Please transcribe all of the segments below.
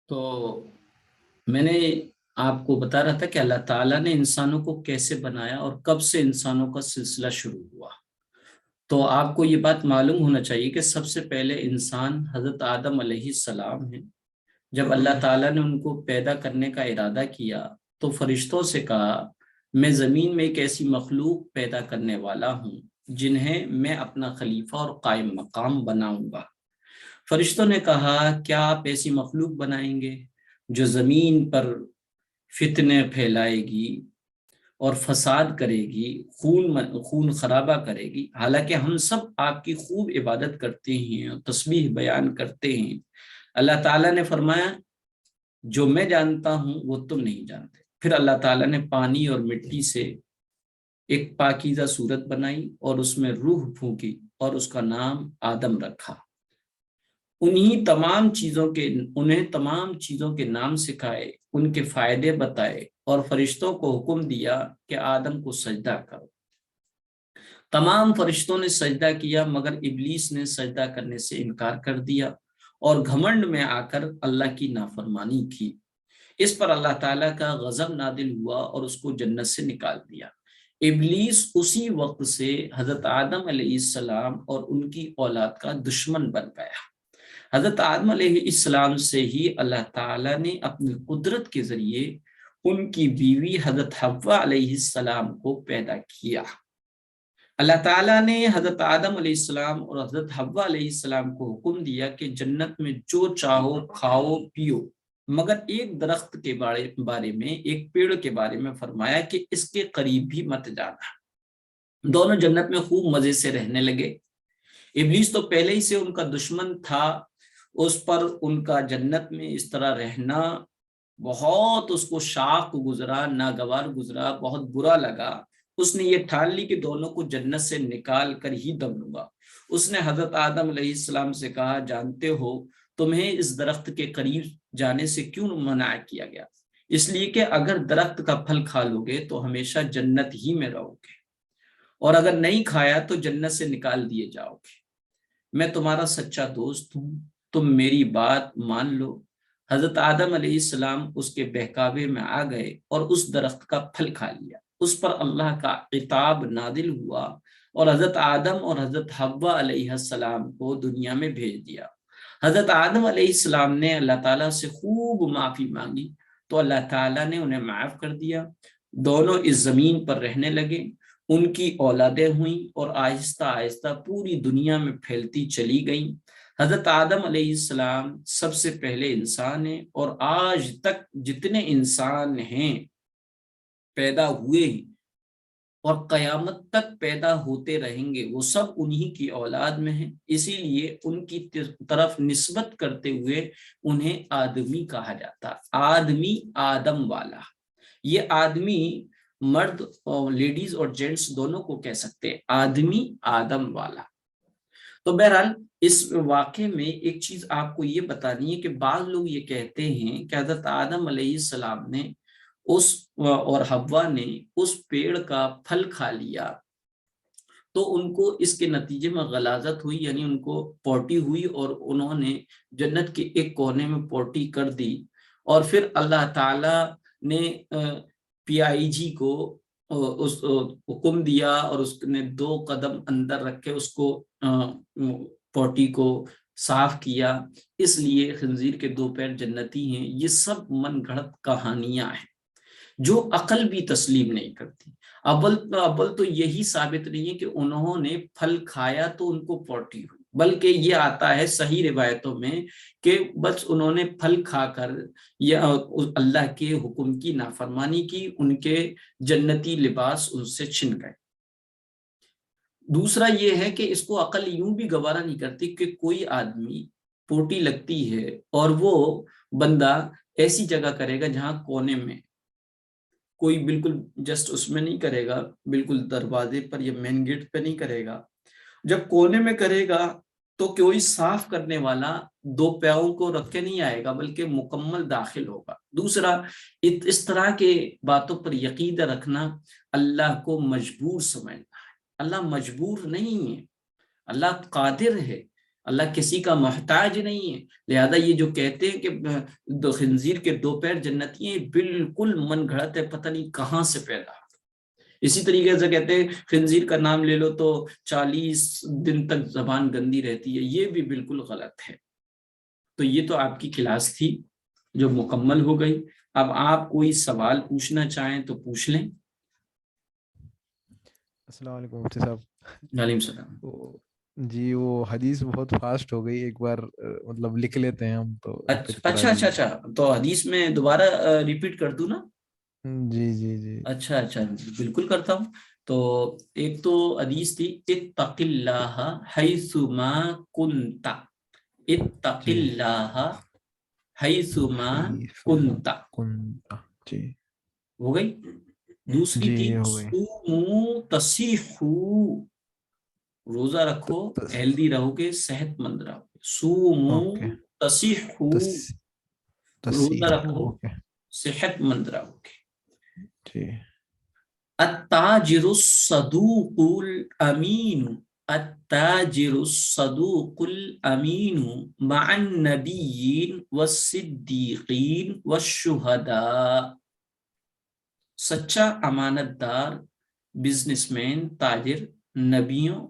تو میں نے آپ کو بتا رہا تھا کہ اللہ تعالیٰ نے انسانوں کو کیسے بنایا اور کب سے انسانوں کا سلسلہ شروع ہوا۔ تو آپ کو یہ بات معلوم ہونا چاہیے کہ سب سے پہلے انسان حضرت آدم علیہ السلام ہیں۔ جب اللہ تعالیٰ نے ان کو پیدا کرنے کا ارادہ کیا تو فرشتوں سے کہا، میں زمین میں ایک ایسی مخلوق پیدا کرنے والا ہوں جنہیں میں اپنا خلیفہ اور قائم مقام بناؤں گا۔ فرشتوں نے کہا، کیا آپ ایسی مخلوق بنائیں گے جو زمین پر فتنے پھیلائے گی اور فساد کرے گی، خون خرابہ کرے گی؟ حالانکہ ہم سب آپ کی خوب عبادت کرتے ہیں اور تسبیح بیان کرتے ہیں۔ اللہ تعالیٰ نے فرمایا، جو میں جانتا ہوں وہ تم نہیں جانتے۔ پھر اللہ تعالیٰ نے پانی اور مٹی سے ایک پاکیزہ صورت بنائی اور اس میں روح پھونکی اور اس کا نام آدم رکھا۔ انہیں تمام چیزوں کے نام سکھائے، ان کے فائدے بتائے اور فرشتوں کو حکم دیا کہ آدم کو سجدہ کرو۔ تمام فرشتوں نے سجدہ کیا مگر ابلیس نے سجدہ کرنے سے انکار کر دیا اور گھمنڈ میں آ کر اللہ کی نافرمانی کی۔ اس پر اللہ تعالیٰ کا غضب نازل ہوا اور اس کو جنت سے نکال دیا۔ ابلیس اسی وقت سے حضرت آدم علیہ السلام اور ان کی اولاد کا دشمن بن گیا۔ حضرت آدم علیہ السلام سے ہی اللہ تعالیٰ نے اپنی قدرت کے ذریعے ان کی بیوی حضرت حوا علیہ السلام کو پیدا کیا۔ اللہ تعالیٰ نے حضرت آدم علیہ السلام اور حضرت حوا علیہ السلام کو حکم دیا کہ جنت میں جو چاہو کھاؤ پیو، مگر ایک درخت کے بارے میں، ایک پیڑ کے بارے میں فرمایا کہ اس کے قریب بھی مت جانا۔ دونوں جنت میں خوب مزے سے رہنے لگے۔ ابلیس تو پہلے ہی سے ان کا دشمن تھا، اس پر ان کا جنت میں اس طرح رہنا بہت اس کو شاق گزرا، ناگوار گزرا، بہت برا لگا۔ اس نے یہ ٹھان لی کہ دونوں کو جنت سے نکال کر ہی دم لوں گا۔ اس نے حضرت آدم علیہ السلام سے کہا، جانتے ہو تمہیں اس درخت کے قریب جانے سے کیوں منع کیا گیا؟ اس لیے کہ اگر درخت کا پھل کھا لو گے تو ہمیشہ جنت ہی میں رہو گے، اور اگر نہیں کھایا تو جنت سے نکال دیے جاؤ گے۔ میں تمہارا سچا دوست ہوں، تم میری بات مان لو۔ حضرت آدم علیہ السلام اس کے بہکاوے میں آ گئے اور اس درخت کا پھل کھا لیا۔ اس پر اللہ کا عتاب نازل ہوا اور حضرت آدم اور حضرت حوا علیہ السلام کو دنیا میں بھیج دیا۔ حضرت آدم علیہ السلام نے اللہ تعالیٰ سے خوب معافی مانگی تو اللہ تعالیٰ نے انہیں معاف کر دیا۔ دونوں اس زمین پر رہنے لگے، ان کی اولادیں ہوئیں اور آہستہ آہستہ پوری دنیا میں پھیلتی چلی گئیں۔ حضرت آدم علیہ السلام سب سے پہلے انسان ہیں، اور آج تک جتنے انسان ہیں پیدا ہوئے ہیں اور قیامت تک پیدا ہوتے رہیں گے، وہ سب انہی کی اولاد میں ہیں۔ اسی لیے ان کی طرف نسبت کرتے ہوئے انہیں آدمی کہا جاتا۔ آدمی، آدم والا۔ یہ آدمی مرد اور لیڈیز اور جینٹس دونوں کو کہہ سکتے ہیں، آدمی، آدم والا۔ تو بہرحال اس واقعے میں ایک چیز آپ کو یہ بتانی ہے کہ بعض لوگ یہ کہتے ہیں کہ حضرت آدم علیہ السلام نے اور حوا نے اس پیڑ کا پھل کھا لیا تو ان کو اس کے نتیجے میں غلاظت ہوئی، یعنی ان کو پوٹی ہوئی، اور انہوں نے جنت کے ایک کونے میں پوٹی کر دی، اور پھر اللہ تعالی نے PIG کو اس حکم دیا اور اس نے 2 قدم اندر رکھ کے اس کو پوٹی کو صاف کیا، اس لیے خنزیر کے 2 پیر جنتی ہیں۔ یہ سب من گھڑت کہانیاں ہیں جو عقل بھی تسلیم نہیں کرتی۔ اول تو یہی ثابت نہیں ہے کہ انہوں نے پھل کھایا تو ان کو پوٹی ہوئی، بلکہ یہ آتا ہے صحیح روایتوں میں کہ بس انہوں نے پھل کھا کر یا اللہ کے حکم کی نافرمانی کی، ان کے جنتی لباس ان سے چھن گئے۔ دوسرا یہ ہے کہ اس کو عقل یوں بھی گوارا نہیں کرتی کہ کوئی آدمی پوٹی لگتی ہے اور وہ بندہ ایسی جگہ کرے گا جہاں کونے میں، کوئی بالکل جسٹ اس میں نہیں کرے گا، بالکل دروازے پر یا مین گیٹ پہ نہیں کرے گا۔ جب کونے میں کرے گا تو کوئی صاف کرنے والا 2 پیاؤں کو رکھ کے نہیں آئے گا، بلکہ مکمل داخل ہوگا۔ دوسرا، اس طرح کے باتوں پر یقین رکھنا اللہ کو مجبور سمجھنا ہے۔ اللہ مجبور نہیں ہے، اللہ قادر ہے، اللہ کسی کا محتاج نہیں ہے. لہذا یہ جو کہتے ہیں کہ خنزیر کے 2 پیر جنتی ہیں، بالکل من گھڑت ہے، پتہ نہیں کہاں سے پیدا. اسی طریقے سے کہتے ہیں خنزیر کا نام لے لو تو 40 دن تک زبان گندی رہتی ہے، یہ بھی بالکل غلط ہے. تو یہ تو آپ کی کلاس تھی جو مکمل ہو گئی. اب آپ کوئی سوال پوچھنا چاہیں تو پوچھ لیں. السلام علیکم مفتی صاحب. وعلیکم السلام. جی وہ حدیث بہت فاسٹ ہو گئی، ایک بار مطلب لکھ لیتے ہیں ہم تو ریپیٹ کرا اچھا اچھا دیجیے. اچھا، تو حدیث میں دوبارہ ریپیٹ کر دوں نا؟ جی جی جی. اچھا اچھا، بالکل کرتا ہوں. تو ایک تو حدیث تھی اتق اللہ حیث ما کنت، اتق جی اللہ حیث ما حیثما کنت، کنت. جی ہو گئی. دوسری جی تھی یہ ہو گئی. صوموا تصیحوا، روزہ رکھو ہیلدی رہو گے، صحت مند رہو گے. صوموا اوکے. تصیحوا، روزہ تصیح رکھو اوکے. صحت مند رہو گے. جی التاجر الصدوق الامین، التاجر الصدوق الامین مع النبیین والصدیقین والشہداء. سچا امانت دار بزنس مین تاجر نبیوں،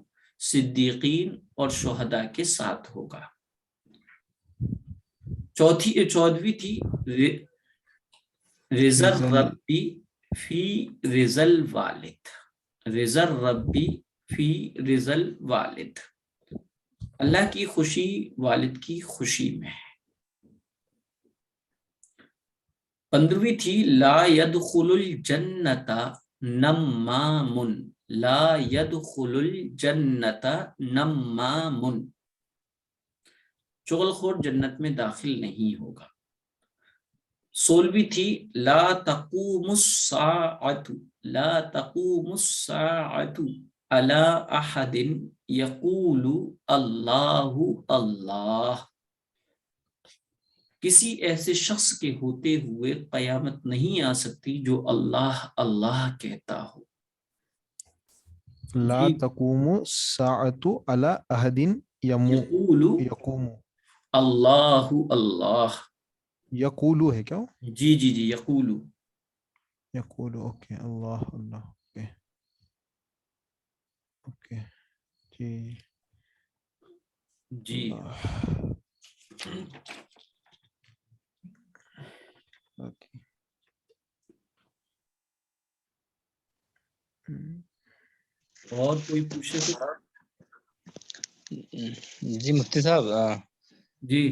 صدیقین اور شہداء کے ساتھ ہوگا. چودہویں تھی رضا ربی فی رضا الوالد، رضا ربی فی رضا الوالد، اللہ کی خوشی والد کی خوشی میں ہے. 15ویں تھی لا يدخل الجنت نمام، لا يدخل الجنت نمام، چغل خور جنت میں داخل نہیں ہوگا. 16ویں تھی لا تقوم الساعۃ، لا تقوم الساعۃ علی احد یقول اللہ اللہ، کسی ایسے شخص کے ہوتے ہوئے قیامت نہیں آ سکتی جو اللہ اللہ کہتا ہو. لا تقوم الساعۃ علی احد یقول یقوم. اللہ اللہ، یقولو ہے کیا؟ جی جی جی، یقول. یقولو اوکے. اللہ اللہ اوکے اوکے. جی جی اللہ اوکے. اور کوئی پوچھے کچھ؟ جی مفتی صاحب جی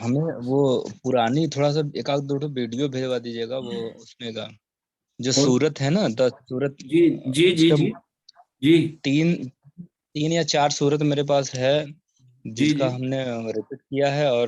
ہمیں وہ پرانی تھوڑا سا ایک آدھ 2 ویڈیو بھیجوا دیجیے گا، وہ اس میں کا جو سورت ہے نا 10 سورت، جی جی اس جی کا جی جی 3 یا 4 سورت میرے پاس ہے جی جس کا جی. ہم نے ریپیٹ کیا ہے اور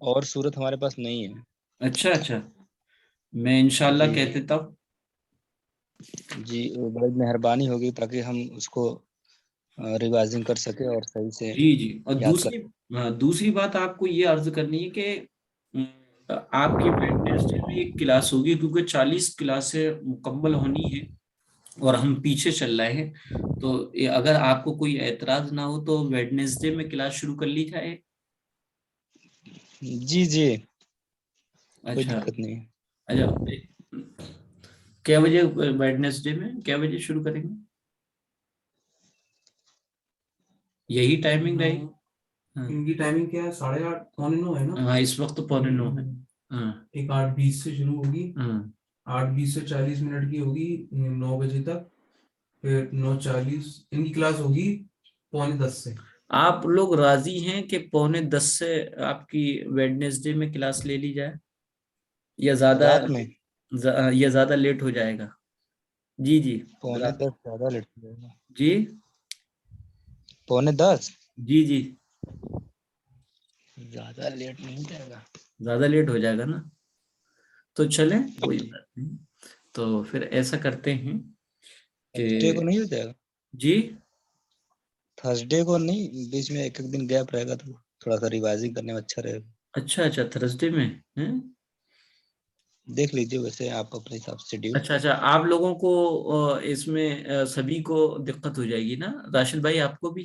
اور سورت ہمارے پاس نہیں ہے. اچھا اچھا، میں انشاءاللہ جی کہہ دیتا ہوں. جی بڑی مہربانی ہوگی تاکہ ہم اس کو ریوائزنگ کر سکے اور صحیح سے جی جی. اور یاد کر. دوسری بات آپ کو یہ عرض کرنی ہے کہ آپ کی ویڈنسڈے میں ایک کلاس ہوگی، کیونکہ 40 کلاسیں مکمل ہونی ہے اور ہم پیچھے چل رہے ہیں. تو اگر آپ کو کوئی اعتراض نہ ہو تو ویڈنسڈے میں کلاس شروع کر لی جائے. جی جی کوئی اچھا دقت نہیں. اچھا، کیا بجے ویڈنسڈے میں کیا بجے شروع کریں گے؟ یہی ٹائمنگ رہے گی. ان کی ٹائمنگ کیا ہے؟ 8:30 پونے 9 ہے نا؟ ہاں اس وقت 8:45 ہے. ہاں ایک 8:20 سے شروع ہوگی، 8:20 سے 40 منٹ کی ہوگی 9 بجے تک، پھر 9:40 ان کی کلاس ہوگی 9:45 سے. آپ لوگ راضی ہیں کہ 9:45 سے آپ کی ویڈنسڈے میں کلاس لے لی جائے یا رات میں زیادہ لیٹ ہو جائے گا؟ جی جی 9:45 زیادہ لیٹ ہو جائے گا. جی 9:45 جی جی زیادہ لیٹ نہیں جائے گا. زیادہ لیٹ ہو جائے گا نا؟ تو چلیں کوئی بات نہیں. تو پھر ایسا کرتے ہیں کہ تھرسڈے کو نہیں ہو جائے گا؟ جی تھرسڈے کو نہیں، بیچ میں ایک دن گیپ رہے گا تو تھوڑا سا ریوائزنگ کرنے میں اچھا رہے گا. اچھا اچھا، تھرسڈے میں دیکھ لیجیے ویسے آپ اپنے حساب سے شیڈیول. اچھا اچھا، آپ لوگوں کو اس میں سبھی کو دقت ہو جائے گی نا؟ راشد بھائی آپ کو بھی؟